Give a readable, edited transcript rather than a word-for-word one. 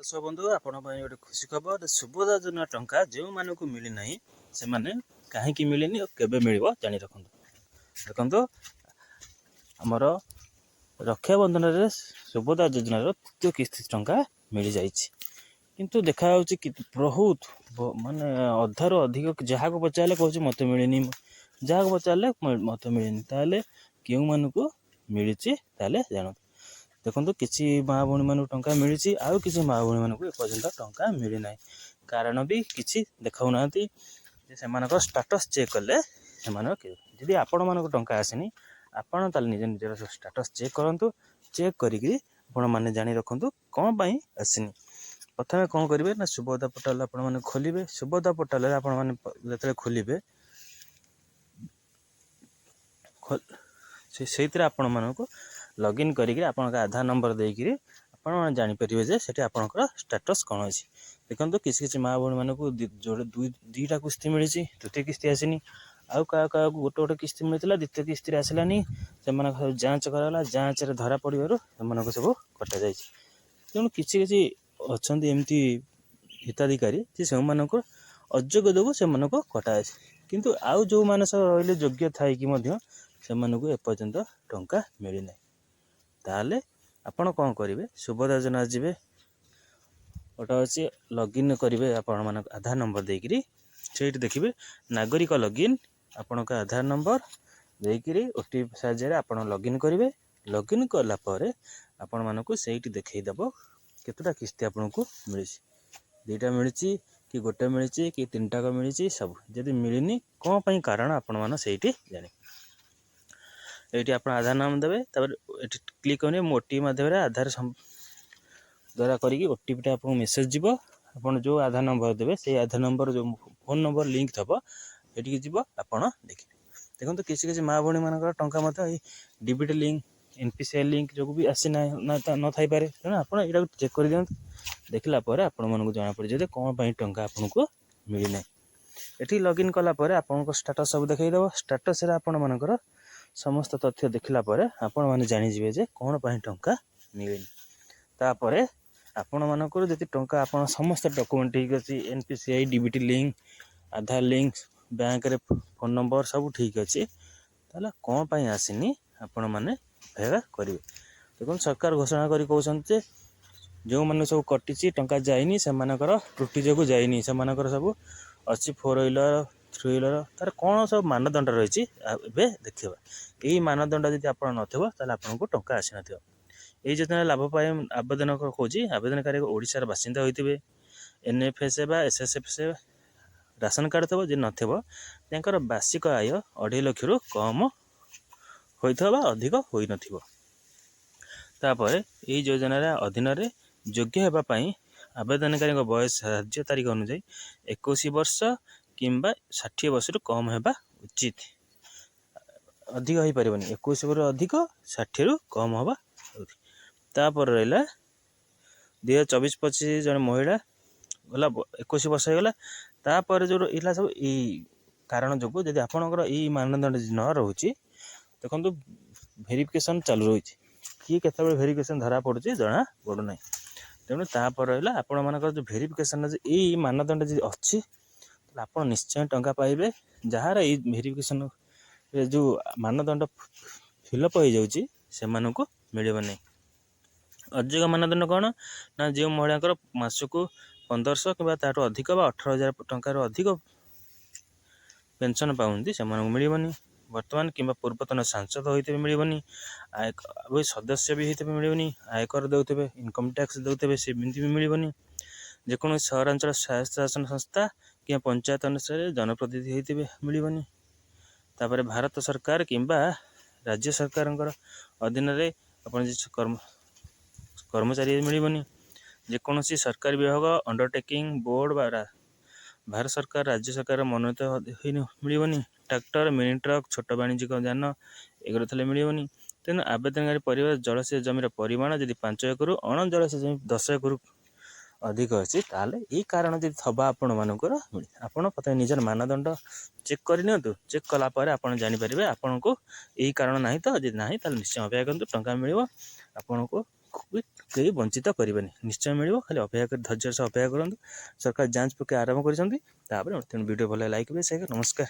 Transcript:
दर्शक बंधु आपण गोटे खुशी खबर सुभद्रा योजना टंका जो मानक मिली ना से कहीं मिलनी और केबे मिल जानी रखु देखो आमर रक्षाबंधन में सुभद्रा योजनार तृतीय किस्ती टंका मिल जाए किंतु देखा बहुत माने अधारू अधिक जहाँ को पचारे कह मत मिलनी जहाँ को पचारे मत मिलनी ताले क्यों मानक मिली जानते देखो किसी माँ भौणी मान टंका मिली आउ किसी माँ भौणी मानक एपर्यंत टंका मिली ना कारण भी किसी देखा से स्टाटस चेक कले जदि आपण मानक टंका आसनी आपण ताल निज निजर स्टाटस चेक करूँ चेक करी मैंने जानी रखु कौन पाई आसनी प्रथम कौन करेंगे ना सुभद्रा पोर्टाल आपण मैंने खोलेंगे सुभद्रा पोर्टाल आपण मैंने खोलेंगे से आपण मानक लॉगिन करी आधार नंबर देकर आप जानीपर से आपंकर स्टेटस कौन अच्छी देखो किसी माँ भौणी मानक जोड़े दुईटा किस्ती मिली तृतीय किस्ती आसनी आउ क्या गोटे गोटे किस्ती मिलता द्वितीय किस्ती आसलानी से जांच कराला जांच धरा पड़ो से सब कटा जा तेणु किसी अच्छा एमती हिताधिकारी से अयोग्य से कटा किंतु आउ जो मैंने सब रही योग्य थाई से एपर्यंत टंका मिली ना ताले आपण कौन करेंगे सुभद्रा योजना जी गोटे अच्छे लॉगिन करेंगे आपण मान आधार नंबर देकर से देखिए नागरिक लॉगिन आपण का आधार नंबर देकर ओटीपी साहाय्य आप लॉगिन करेंगे लॉगिन कलापर आपण मानक से देखईदेव केतटा किस्ती आपन को मिली दुईटा मिली कि गोटे मिली कि तीन टाक मिली सब जदि मिलनी कौन पाई कारण आपण मान से जाने ये आप आधार नाम देवे ये क्लिक करेंगे मो ओटीपी माध्यम आधार द्वारा करी ओटीपी आप मेसेज जीव आप जो आधार नंबर देवे से आधार नंबर जो फोन नंबर लिंक थब ये जीव आप देखिए देखो किसी माँ भौणी मान टाँचा डीबीटी लिंक एनपीसीआई लिंक जो भी आसी ना न थी पारे तेणु आप चेक कर दिखाँ देखला आपण मन जना पड़े कौन पाई टंका आपन को मिली ना ये लॉगिन कलापर आपन स्टाटस सब देखईदेव स्टाटस आपण मानकर समस्त तथ्य देखला आपण मैंने जानीजे जे कौन पाई टंका मिलनी तापर आपण मानकर जब टंका आप समस्त डॉक्यूमेंट ठीक अच्छी एनपीसीआई डीबीटी लिंक आधार लिंक बैंक रे फोन नंबर सब ठीक अच्छे ताला कौन पाई आसनी आपण मैंने भेगा करेंगे देखो सरकार घोषणा करी कहते जो मैंने सब कटी टंका जाइनी से त्रुटि जो जाइनी से सब अच्छी 4 व्हीलर 3 व्हीलर तार कौन सब मानदंड रही देखा यही मानदंड जब आप आपको टंका आसी न ये योजना लाभ पाए आवेदन कौच आवेदनकारी ओडिशार बासिंदा होते एनएफएस एसएसएफ राशन कार्ड थो जी नर बार्षिक आय 2.5 लाख रु कम होता अधिक हो नपर यही योजना अधीन योग्य होगापाई आवेदनकारी बयस धार्य तारीख अनुଯାयी 21 वर्ष किंबा 60 वर्ष कम होगा उचित अधिक हो पारे 21 वर्ष अधिक 60 रु कम हवा तापर रहा 2024-25 जन महिला गला 21 वर्ष हो गला तापर जो इला सब कारण जो जब आपंकर यही मानदंड न रोचे देखो भेरिफिकेशन चालू रही किए केत भेरिफिकेशन धरा पड़े जना पड़ूना तेणु तापर रहा आपण मानकर जो भेरिफिकेशन यही मानदंड जी अच्छी आप निश्चय टंका पाइबे जार ये भेरिफिकेशन जो मानदंड फिलअप हो जाऊँगी से मिलना नहीं अयोग्य मानदंड कौन ना जो महिला मासक 1500 कि अधिक 18,000 टंकार अधिक पेंशन पाऊँ से मिलनी वर्तमान कि पूर्वतन सांसद होते मिलनी सदस्य भी होते मिलनी आयकर देते इनकम टैक्स देते से भी मिलनी जेको सहरांचल स्वायत्त शासन संस्था कि पंचायत अनुसार जनप्रतिनिधि होते मिलनी तापर भारत सरकार किंबा राज्य सरकार अधीन कर्मचारी मिलनी जेकोसी सरकारी विभाग अंडरटेकिंग बोर्ड भारत सरकार राज्य सरकार मनोनीत मिलनी ट्रैक्टर मिनी ट्रक छोट वाणिज्यिक यान एगुरी थे मिलनी तेणु आवेदनकारी परिवार जलसेच जमीर परिमाण जब 5 एकड़ अण जलसेच जमी 10 एकड़ अधिक अच्छी ताले ये कारण जब थबा आपण मानकर आपण प्रथम निजर मानदंड चेक करनी चेक कलापर आप जानीपर आपन को यही कारण ना तो जी ना निश्चय अपेक्षा करूँ टंका मिल आपन को ବି କେହି ବଞ୍ଚିତ କରିବେନି, ନିଶ୍ଚୟ ମିଳିବ। ଖାଲି ଅପେକ୍ଷା କରି ଧୈର୍ଯ୍ୟର ସହ ଅପେକ୍ଷା କରନ୍ତୁ। ସରକାର ଯାଞ୍ଚ ପ୍ରକ୍ରିୟା ଆରମ୍ଭ କରିଛନ୍ତି। ତାପରେ ତେଣୁ ଭିଡ଼ିଓ ଭଲ ଲାଇକ୍ ବି ସେୟାର। ନମସ୍କାର।